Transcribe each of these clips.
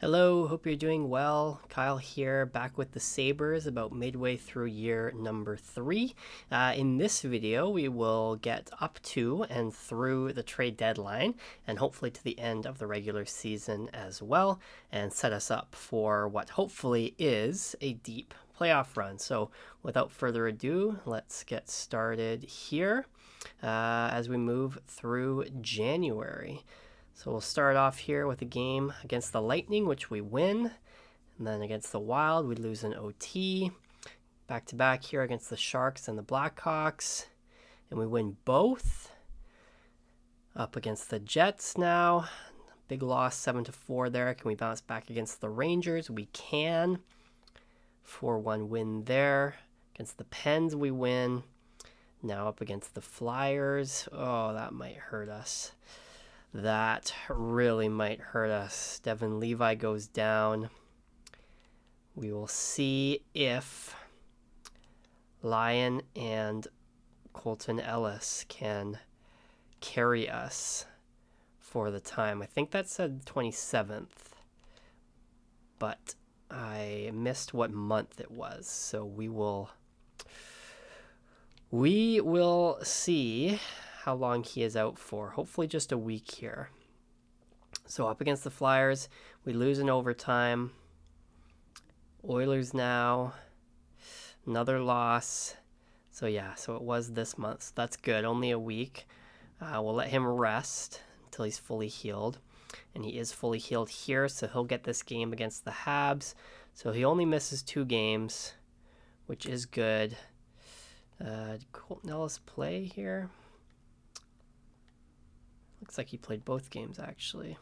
Hello, hope you're doing well. Kyle here, back with the Sabres about midway through year number 3. In this video, we will get up to and through the trade deadline and hopefully to the end of the regular season as well, and set us up for what hopefully is a deep playoff run. So without further ado, let's get started here as we move through January. So we'll start off here with a game against the Lightning, which we win. And then against the Wild, we lose in OT. Back-to-back here against the Sharks and the Blackhawks. And we win both. Up against the Jets now. Big loss, 7-4 there. Can we bounce back against the Rangers? We can. 4-1 win there. Against the Pens, we win. Now up against the Flyers. Oh, that might hurt us. That really might hurt us. Devon Levi goes down. We will see if Lyon and Colton Ellis can carry us for the time. I think that said 27th, but I missed what month it was. So we will see how long he is out for. Hopefully just a week here. So up against the Flyers, we lose in overtime. Oilers now, another loss. So it was this month. So that's good, only a week. We'll let him rest until he's fully healed. And he is fully healed here, so he'll get this game against the Habs. So he only misses 2 games, which is good. Did Colton Ellis play here? Looks like he played both games, actually.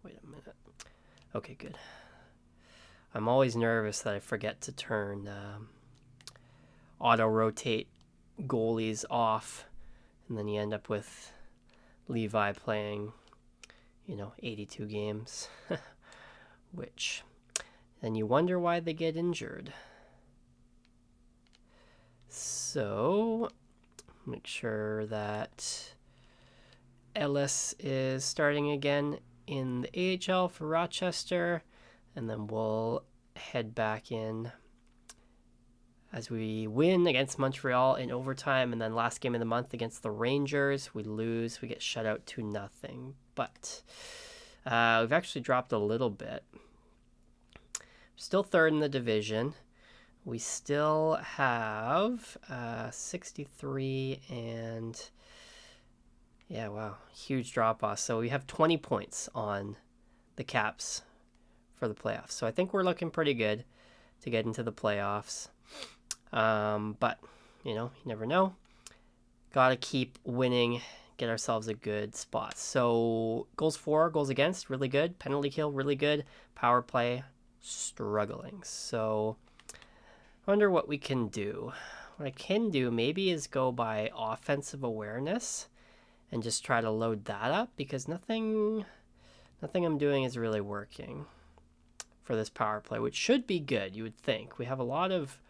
Wait a minute. Okay, good. I'm always nervous that I forget to turn auto-rotate goalies off, and then you end up with Levi playing, 82 games, which then you wonder why they get injured. So, make sure that Ellis is starting again in the AHL for Rochester, and then we'll head back in as we win against Montreal in overtime, and then last game of the month against the Rangers, we lose. We get shut out 2-0, but we've actually dropped a little bit. Still third in the division. We still have 63 and... yeah, wow. Huge drop-off. So we have 20 points on the Caps for the playoffs. So I think we're looking pretty good to get into the playoffs. But, you never know. Got to keep winning, get ourselves a good spot. So goals for, goals against, really good. Penalty kill, really good. Power play, struggling. So I wonder what we can do. What I can do maybe is go by offensive awareness and just try to load that up, because nothing I'm doing is really working for this power play, which should be good, you would think. We have a lot of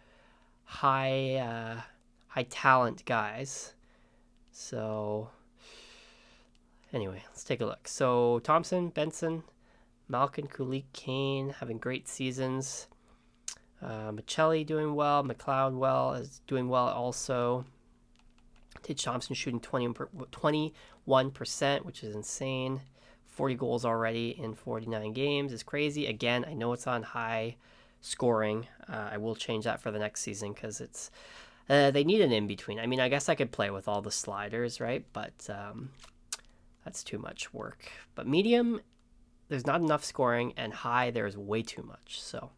high talent guys. So anyway, let's take a look. So Thompson, Benson, Malkin, Kulik, Kane having great seasons. Michelli doing well. McLeod is doing well also. Tage Thompson shooting 21%, which is insane. 40 goals already in 49 games is crazy. Again, I know it's on high scoring. I will change that for the next season, because it's they need an in-between. I mean, I guess I could play with all the sliders, right? But that's too much work. But medium, there's not enough scoring, and high, there's way too much. So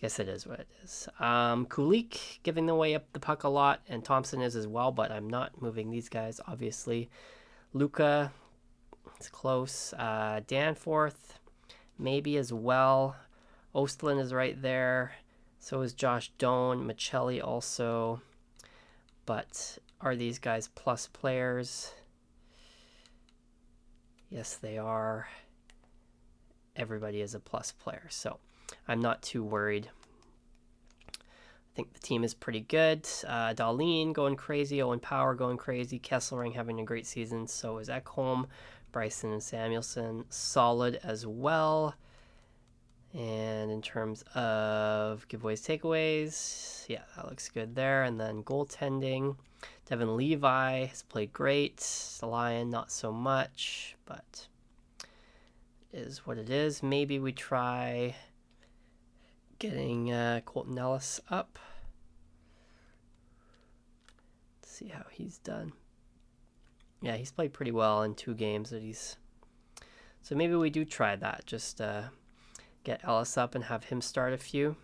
guess it is what it is. Kulik giving away up the puck a lot, and Thompson is as well, but I'm not moving these guys, obviously. Luka, it's close. Danforth, maybe as well. Ostlund is right there. So is Josh Doan. Michelli also. But are these guys plus players? Yes, they are. Everybody is a plus player, so I'm not too worried. I think the team is pretty good. Dahlin going crazy. Owen Power going crazy. Kesselring having a great season. So is Ekholm. Bryson and Samuelson solid as well. And in terms of giveaways, takeaways, yeah, that looks good there. And then goaltending, Devon Levi has played great. The Lion, not so much, but is what it is. Maybe we try getting Colton Ellis up. Let's see how he's done. Yeah, he's played pretty well in 2 games that he's... So maybe we do try that. Just get Ellis up and have him start a few.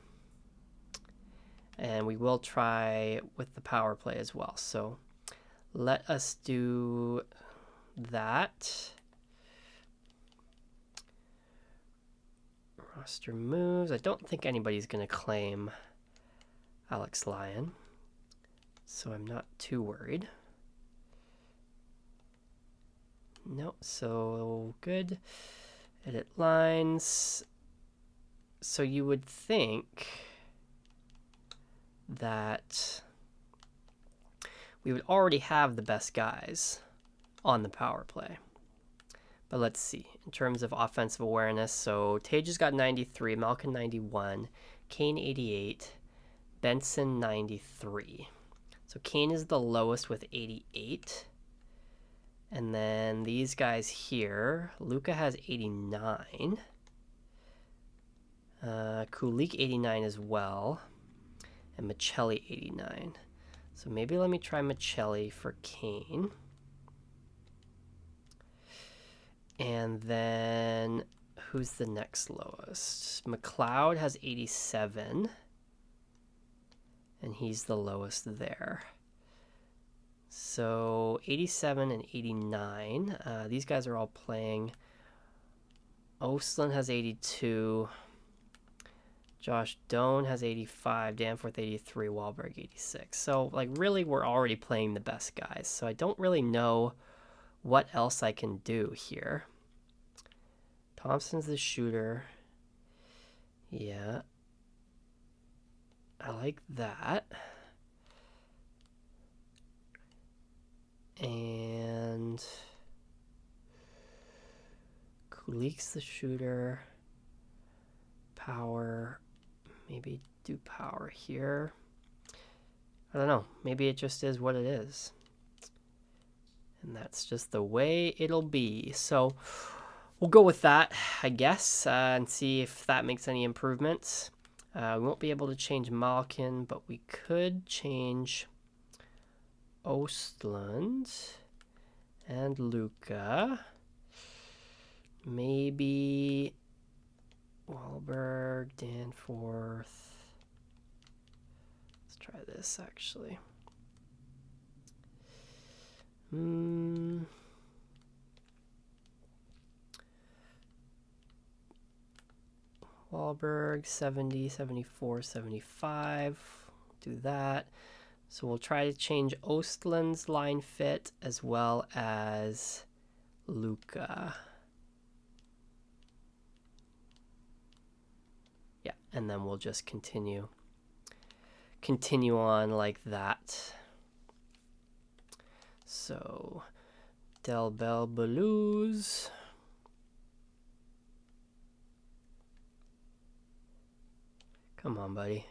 And we will try with the power play as well. So let us do that. Roster moves. I don't think anybody's going to claim Alex Lyon, so I'm not too worried. No, so good. Edit lines. So you would think that we would already have the best guys on the power play. But let's see. In terms of offensive awareness, so Tage has got 93, Malkin 91, Kane 88, Benson 93. So Kane is the lowest with 88. And then these guys here, Luka has 89. Kulik 89 as well. And Michelli 89. So maybe let me try Michelli for Kane. And then who's the next lowest? McLeod has 87. And he's the lowest there. So 87 and 89. These guys are all playing. Ostlund has 82. Josh Doan has 85. Danforth 83. Wahlberg 86. So like really we're already playing the best guys. So I don't really know what else I can do here. Thompson's the shooter. Yeah. I like that. And Kulik's the shooter. Power. Maybe do power here. I don't know. Maybe it just is what it is. And that's just the way it'll be. So we'll go with that, I guess, and see if that makes any improvements. We won't be able to change Malkin, but we could change Ostlund and Luka. Maybe Wahlberg, Danforth. Let's try this, actually. Wahlberg, 70, 74, 75. Do that. So we'll try to change Ostlund's line fit as well as Luka. Yeah, and then we'll just continue on like that. So Del Bel Belouz. Come on, buddy.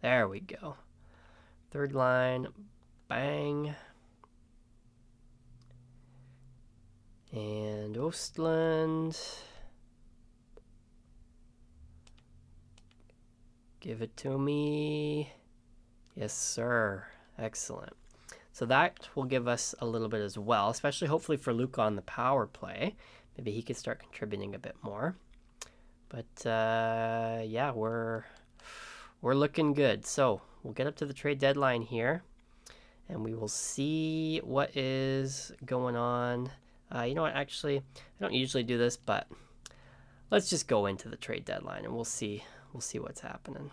There we go. Third line, bang. And Ostlund. Give it to me. Yes, sir. Excellent. So that will give us a little bit as well, especially hopefully for Luka on the power play. Maybe he could start contributing a bit more. But yeah, we're looking good. So we'll get up to the trade deadline here, and we will see what is going on. You know what? Actually, I don't usually do this, but let's just go into the trade deadline, and we'll see what's happening.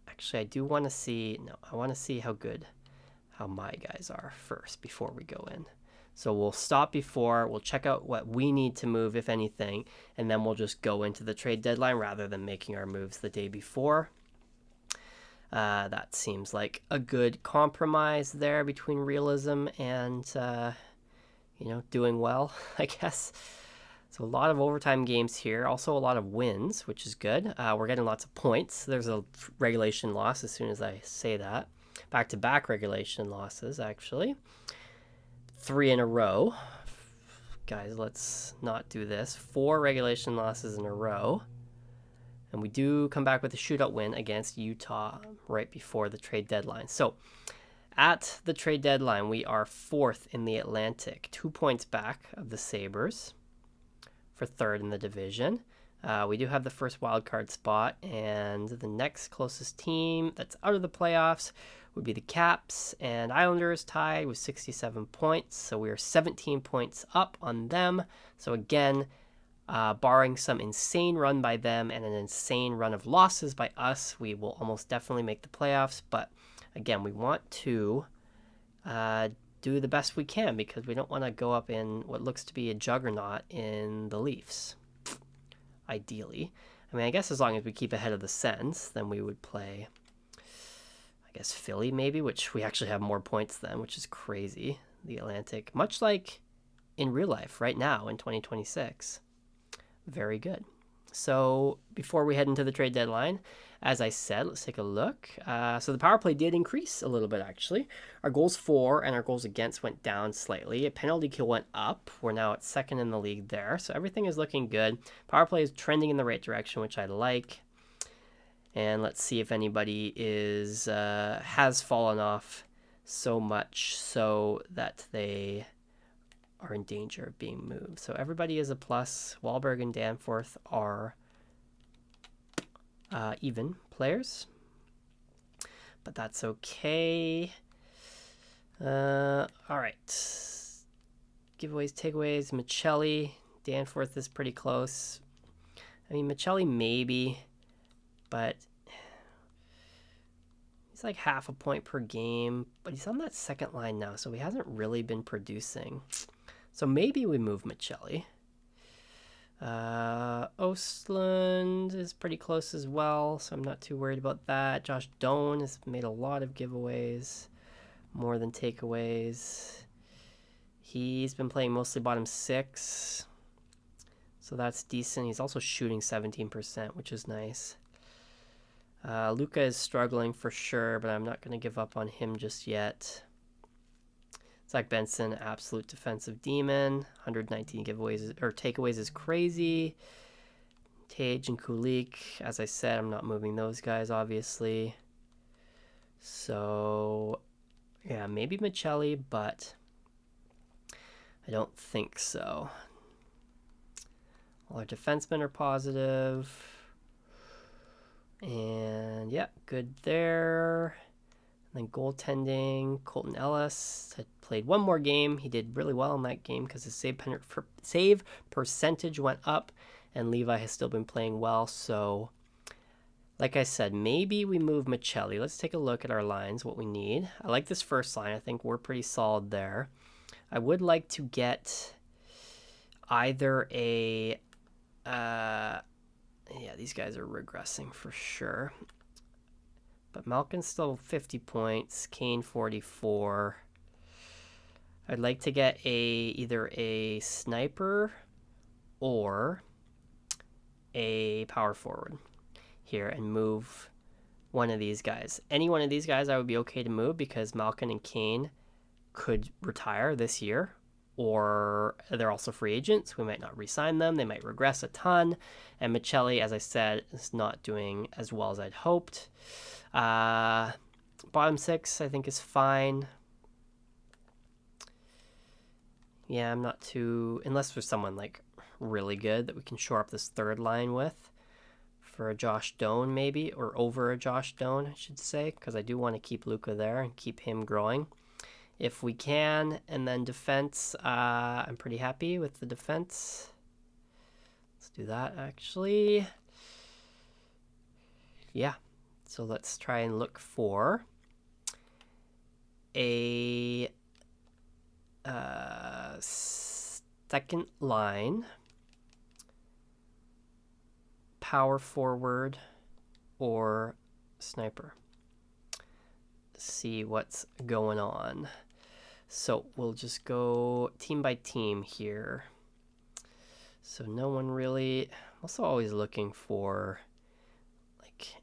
Actually, I do want to see. No, I want to see how my guys are first before we go in. So we'll stop before, we'll check out what we need to move, if anything, and then we'll just go into the trade deadline rather than making our moves the day before. That seems like a good compromise there between realism and, doing well, I guess. So a lot of overtime games here. Also a lot of wins, which is good. We're getting lots of points. There's a regulation loss as soon as I say that. Back-to-back regulation losses, actually. 3 in a row. Guys, let's not do this. 4 regulation losses in a row. And we do come back with a shootout win against Utah right before the trade deadline. So at the trade deadline, we are 4th in the Atlantic, 2 points back of the Sabres for 3rd in the division. We do have the first wild card spot, and the next closest team that's out of the playoffs would be the Caps, and Islanders tied with 67 points, so we are 17 points up on them. So again, barring some insane run by them and an insane run of losses by us, we will almost definitely make the playoffs. But again, we want to do the best we can because we don't want to go up in what looks to be a juggernaut in the Leafs, ideally. I mean, I guess as long as we keep ahead of the Sens, then we would play, I guess, Philly maybe, which we actually have more points than, which is crazy. The Atlantic, much like in real life right now in 2026. Very good. So before we head into the trade deadline, as I said, let's take a look. So the power play did increase a little bit, actually. Our goals for and our goals against went down slightly. A penalty kill went up. We're now at 2nd in the league there. So everything is looking good. Power play is trending in the right direction, which I like. And let's see if anybody has fallen off so much so that they are in danger of being moved. So everybody is a plus. Wahlberg and Danforth are even players, but that's okay. All right. Giveaways, takeaways. Michelli, Danforth is pretty close. I mean, Michelli maybe, but he's like half a point per game, but he's on that second line now, so he hasn't really been producing. So maybe we move Michelli. Ostlund is pretty close as well, so I'm not too worried about that. Josh Doan has made a lot of giveaways, more than takeaways. He's been playing mostly bottom 6, so that's decent. He's also shooting 17%, which is nice. Luka is struggling for sure, but I'm not going to give up on him just yet. Zach Benson, absolute defensive demon. 119 giveaways or takeaways is crazy. Tage and Kulik, as I said, I'm not moving those guys, obviously. So, yeah, maybe Michelli, but I don't think so. All our defensemen are positive. And, yeah, good there. And then goaltending, Colton Ellis had played one more game. He did really well in that game because his save percentage went up, and Levi has still been playing well. So, like I said, maybe we move Michelli. Let's take a look at our lines, what we need. I like this first line. I think we're pretty solid there. I would like to get either a... yeah, these guys are regressing for sure. But Malkin's still 50 points, Kane 44. I'd like to get either a sniper or a power forward here and move one of these guys. Any one of these guys I would be okay to move because Malkin and Kane could retire this year, or they're also free agents. We might not re-sign them. They might regress a ton. And Michelli, as I said, is not doing as well as I'd hoped. Bottom 6, I think, is fine. Yeah, I'm not too... Unless there's someone, like, really good that we can shore up this third line with. For a Josh Doan, maybe. Or over a Josh Doan, I should say. Because I do want to keep Luka there and keep him growing. If we can. And then defense, I'm pretty happy with the defense. Let's do that, actually. Yeah. So let's try and look for a second line, power forward, or sniper. See what's going on. So we'll just go team by team here. So no one really. I'm also always looking for like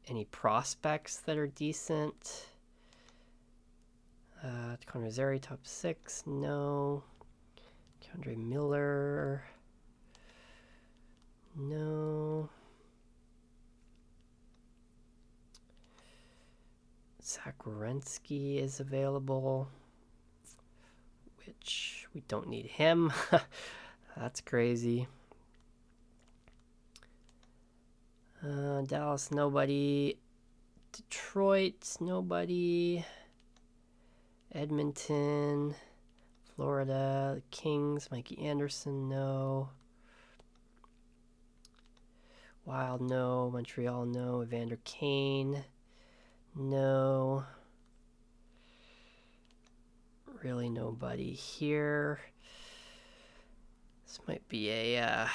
any prospects that are decent. Connor Zary, top 6. No. Keandre Miller. No. Zach Werenski is available, which we don't need him. That's crazy. Dallas, nobody. Detroit, nobody. Edmonton, Florida, the Kings, Mikey Anderson, no. Wild, no. Montreal, no. Evander Kane, no. Really nobody here. This might be a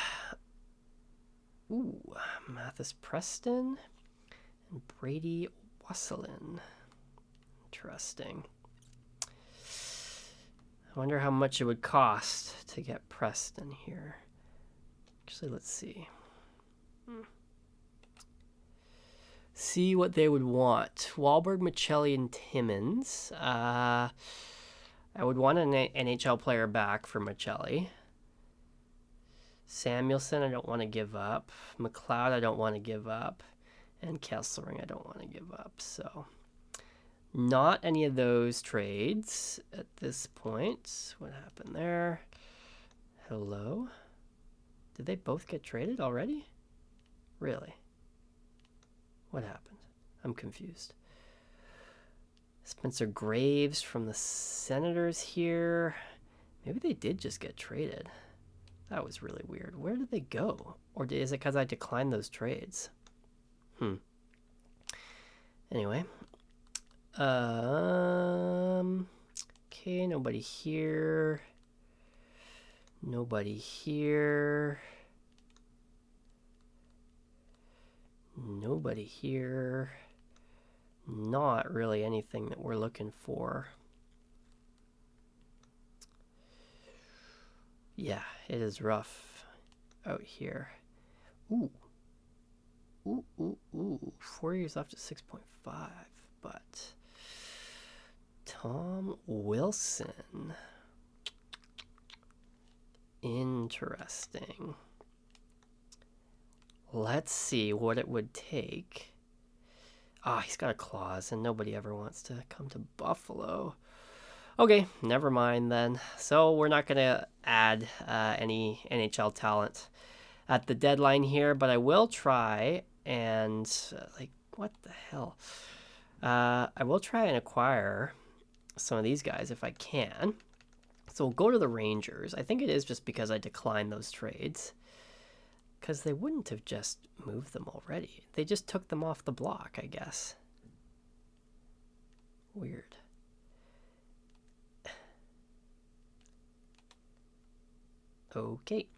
Mathis Preston and Brady Wasselin. Interesting. I wonder how much it would cost to get Preston here. Actually, let's see. See what they would want. Wahlberg, Michelli, and Timmins. I would want an NHL player back for Michelli. Samuelson, I don't want to give up. McLeod, I don't want to give up. And Kesselring, I don't want to give up. So, not any of those trades at this point. What happened there? Hello? Did they both get traded already? Really? What happened? I'm confused. Spencer Graves from the Senators here. Maybe they did just get traded. That was really weird. Where did they go? Or is it because I declined those trades? Anyway. Okay, nobody here. Nobody here. Nobody here. Not really anything that we're looking for. Yeah, it is rough out here. Ooh. 4 years left at 6.5, but Tom Wilson. Interesting. Let's see what it would take. He's got a clause, and nobody ever wants to come to Buffalo. Okay, never mind then. So we're not going to add any NHL talent at the deadline here, but I will try and, what the hell? I will try and acquire some of these guys if I can. So we'll go to the Rangers. I think it is just because I declined those trades. Because they wouldn't have just moved them already. They just took them off the block, I guess. Weird. Okay.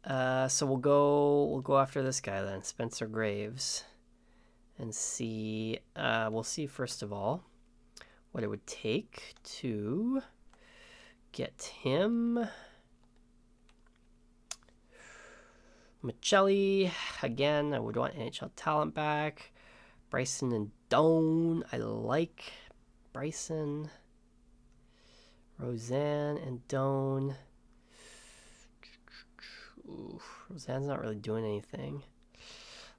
So we'll go after this guy then, Spencer Graves, and see. We'll see first of all what it would take to get him. Michelli, again, I would want NHL talent back. Bryson and Doan, I like Bryson. Roseanne and Doan. Roseanne's not really doing anything.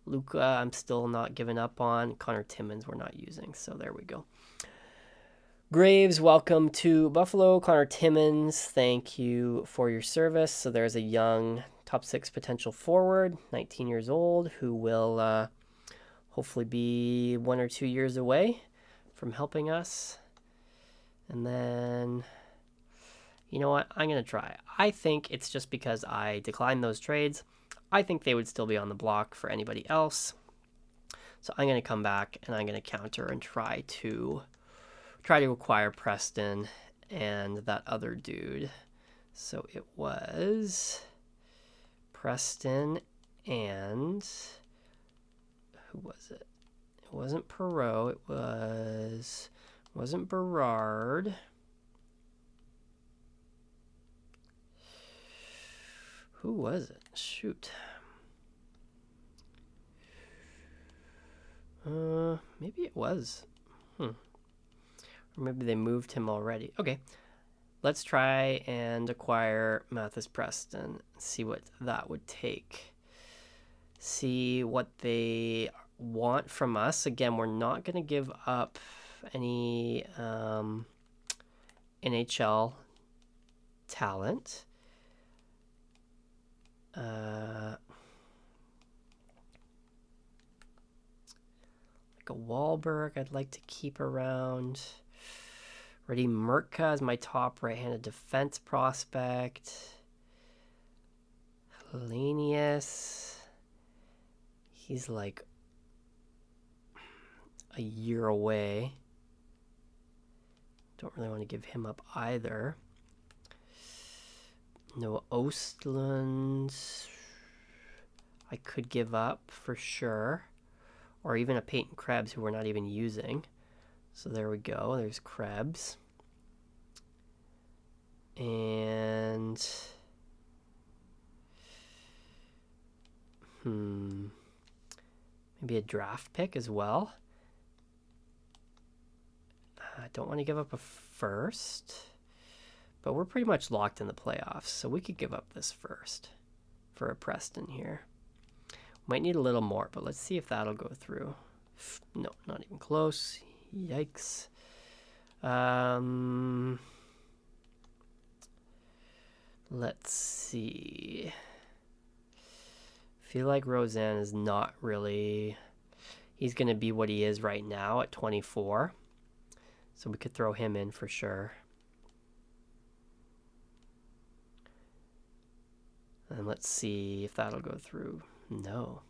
Luca, I'm still not giving up on. Connor Timmins, we're not using, so there we go. Graves, welcome to Buffalo. Connor Timmins, thank you for your service. So there's a young top 6 potential forward, 19 years old, who will hopefully be 1 or 2 years away from helping us. And then, you know what? I'm going to try. I think it's just because I declined those trades. I think they would still be on the block for anybody else. So I'm going to come back and I'm going to counter and try to acquire Preston and that other dude. So it was Preston and who was it? It wasn't Perreault. Wasn't Berard. Who was it? Shoot. Maybe it was. Or maybe they moved him already. Okay. Let's try and acquire Mathis Preston. See what that would take. See what they want from us. Again, we're not going to give up any NHL talent. Like a Wahlberg, I'd like to keep around. Reddy Murka is my top right-handed defense prospect. Hellenius. He's like a year away. Don't really want to give him up either. Noah Ostlund. I could give up for sure. Or even a Peyton Krebs who we're not even using. So there we go. There's Krebs. And maybe a draft pick as well. I don't want to give up a first, but we're pretty much locked in the playoffs, so we could give up this first for a Preston here. Might need a little more, but let's see if that'll go through. No, not even close. Yikes. Let's see. Feel like Roseanne is not really... He's going to be what he is right now at 24. So we could throw him in for sure. And let's see if that'll go through. No.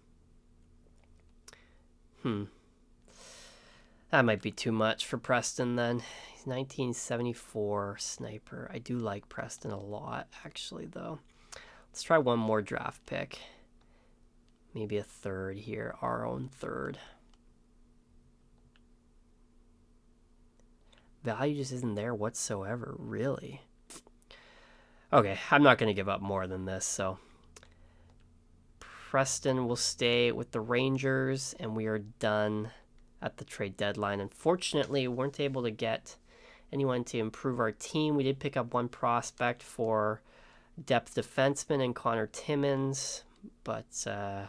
That might be too much for Preston then. He's 1974 sniper. I do like Preston a lot, actually, though. Let's try one more draft pick. Maybe a third here. Our own third. Value just isn't there whatsoever, really. Okay, I'm not going to give up more than this, so... Preston will stay with the Rangers, and we are done at the trade deadline. Unfortunately, we weren't able to get anyone to improve our team. We did pick up one prospect for depth defenseman in Connor Timmins, but yeah,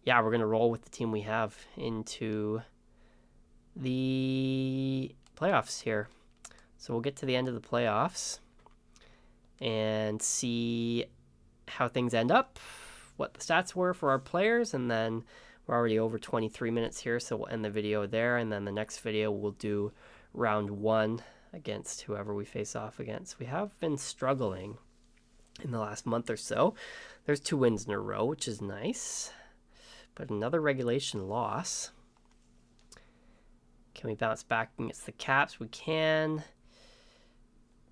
we're going to roll with the team we have into the playoffs here. So we'll get to the end of the playoffs and see how things end up, what the stats were for our players, and then we're already over 23 minutes here, so we'll end the video there, and then the next video we'll do round 1 against whoever we face off against. We have been struggling in the last month or so. There's 2 wins in a row, which is nice, but another regulation loss. Can we bounce back against the Caps? We can.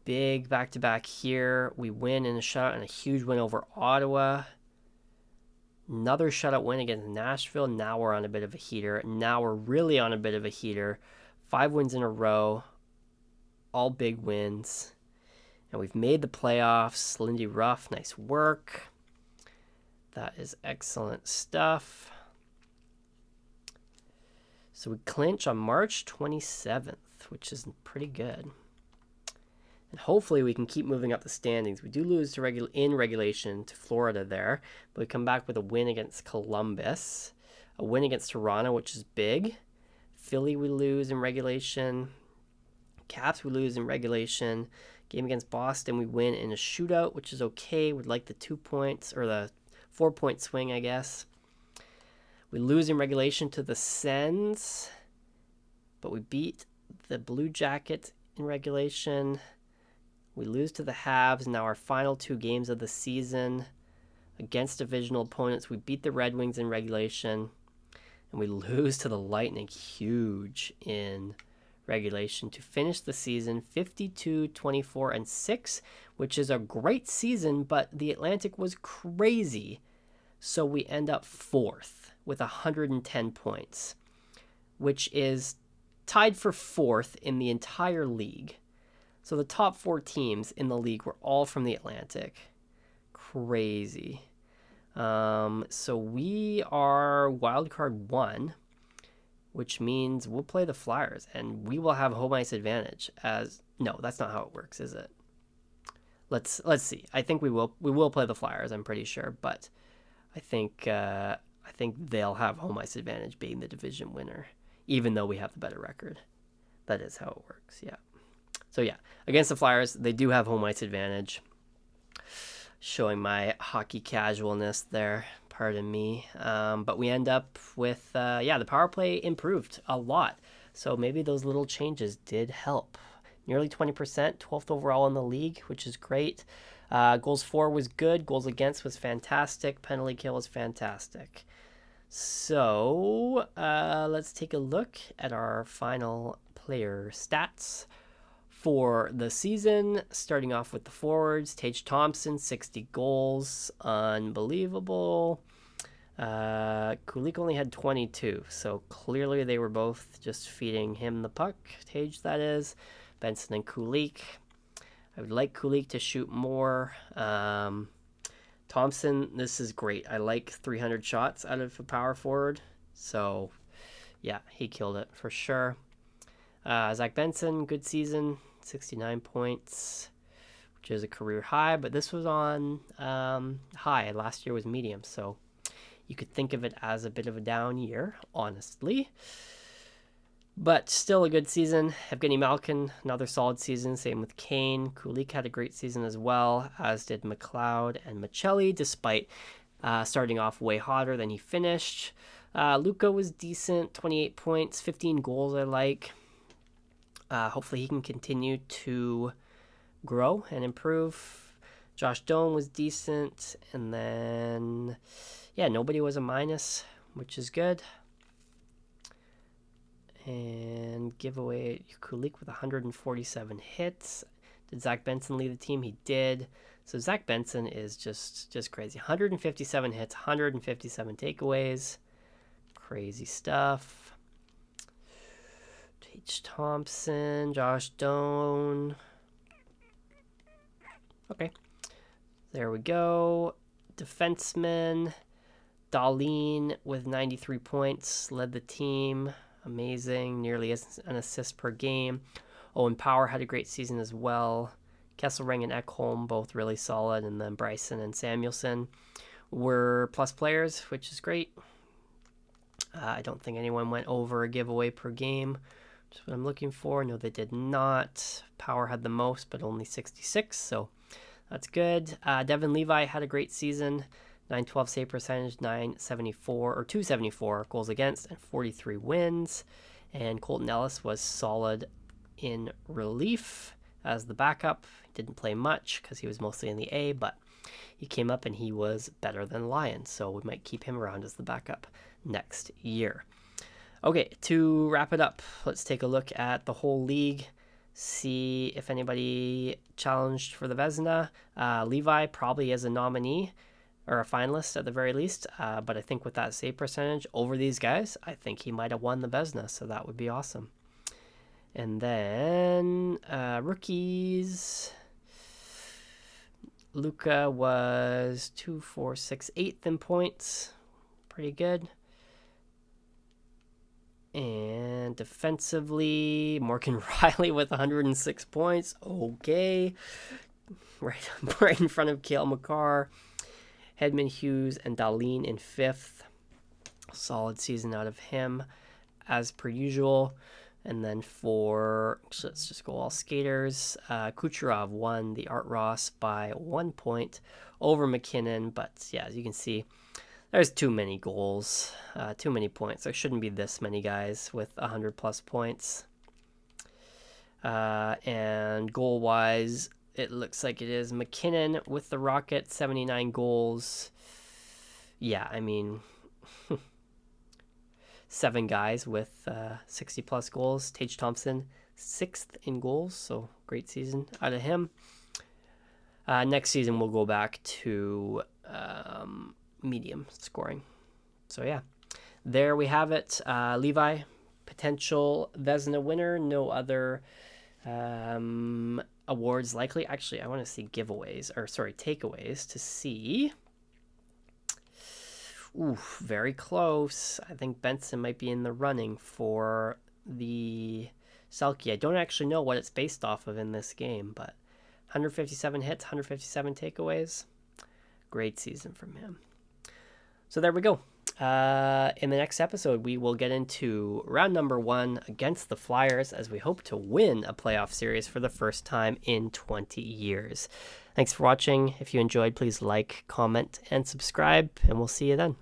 Big back-to-back here. We win in a shutout and a huge win over Ottawa. Another shutout win against Nashville. Now we're on a bit of a heater. Now we're really on a bit of a heater. 5 wins in a row. All big wins. And we've made the playoffs. Lindy Ruff, nice work. That is excellent stuff. So we clinch on March 27th, which is pretty good. And hopefully we can keep moving up the standings. We do lose to in regulation to Florida there, but we come back with a win against Columbus, a win against Toronto, which is big. Philly we lose in regulation. Caps we lose in regulation. Game against Boston we win in a shootout, which is okay. We'd like the 2 points, or the 4-point swing, I guess. We lose in regulation to the Sens, but we beat the Blue Jackets in regulation. We lose to the Habs. Now our final 2 games of the season against divisional opponents. We beat the Red Wings in regulation, and we lose to the Lightning, huge in regulation, to finish the season 52-24-6, which is a great season, but the Atlantic was crazy. So we end up 4th with 110 points, which is tied for 4th in the entire league. So the top 4 teams in the league were all from the Atlantic. crazy. So we are wildcard 1, which means we'll play the Flyers, and we will have home ice advantage. No, that's not how it works, is it? Let's see. I think we will play the Flyers. I'm pretty sure, but I think they'll have home ice advantage, being the division winner, even though we have the better record. That is how it works. Yeah. So yeah, against the Flyers, they do have home ice advantage. Showing my hockey casualness there, pardon me. But we end up with, the power play improved a lot. So maybe those little changes did help. Nearly 20%, 12th overall in the league, which is great. Goals for was good. Goals against was fantastic. Penalty kill was fantastic. So let's take a look at our final player stats for the season. Starting off with the forwards, Tage Thompson, 60 goals, unbelievable. Kulich only had 22, so clearly they were both just feeding him the puck. Tage, that is. Benson and Kulich. I would like Kulich to shoot more. Thompson, this is great. I like 300 shots out of a power forward. So, yeah, he killed it for sure. Zach Benson, good season, 69 points, which is a career high, but this was on high. Last year was medium, so you could think of it as a bit of a down year, honestly. But still a good season. Evgeny Malkin, another solid season. Same with Kane. Kulich had a great season as well, as did McLeod and Michelli, despite starting off way hotter than he finished. Luka was decent, 28 points, 15 goals I like. Hopefully he can continue to grow and improve. Josh Doan was decent. And then, nobody was a minus, which is good. And giveaway Kulich with 147 hits. Did Zach Benson lead the team? He did. So Zach Benson is just crazy. 157 hits, 157 takeaways. Crazy stuff. Tage Thompson, Josh Doan. Okay. There we go. Defenseman. Dahlin with 93 points led the team. Amazing, nearly an assist per game. Owen Power had a great season as well. Kesselring and Ekholm, both really solid. And then Bryson and Samuelson were plus players, which is great. I don't think anyone went over a giveaway per game, which is what I'm looking for. No, they did not. Power had the most, but only 66, so that's good. Devon Levi had a great season. 912 save percentage, 274 goals against, and 43 wins. And Colton Ellis was solid in relief as the backup. He didn't play much because he was mostly in the A, but he came up and he was better than Lyon, so we might keep him around as the backup next year. Okay, to wrap it up, let's take a look at the whole league, see if anybody challenged for the Vezina. Levi probably is a nominee, or a finalist at the very least, but I think with that save percentage over these guys, I think he might have won the Vezina, so that would be awesome. And then rookies, Luka was 2, 4, 6, 8th in points, pretty good. And defensively, Morgan Riley with 106 points, okay, right in front of Cale Makar. Hedman, Hughes, and Dahlin in 5th. Solid season out of him, as per usual. And then let's just go all skaters. Kucherov won the Art Ross by 1 point over McKinnon. But yeah, as you can see, there's too many goals, too many points. There shouldn't be this many guys with 100 plus points. And goal-wise, it looks like it is McKinnon with the Rockets, 79 goals. Yeah, I mean, 7 guys with 60-plus goals. Tage Thompson, 6th in goals, so great season out of him. Next season, we'll go back to medium scoring. So, yeah, there we have it. Levi, potential Vezina winner. No other Awards likely. Actually, I want to see takeaways to see. Ooh, very close. I think Benson might be in the running for the Selke. I don't actually know what it's based off of in this game, but 157 hits, 157 takeaways. Great season from him. So there we go. In the next episode, we will get into round number 1 against the Flyers as we hope to win a playoff series for the first time in 20 years. Thanks for watching. If you enjoyed, please like, comment, and subscribe, and we'll see you then.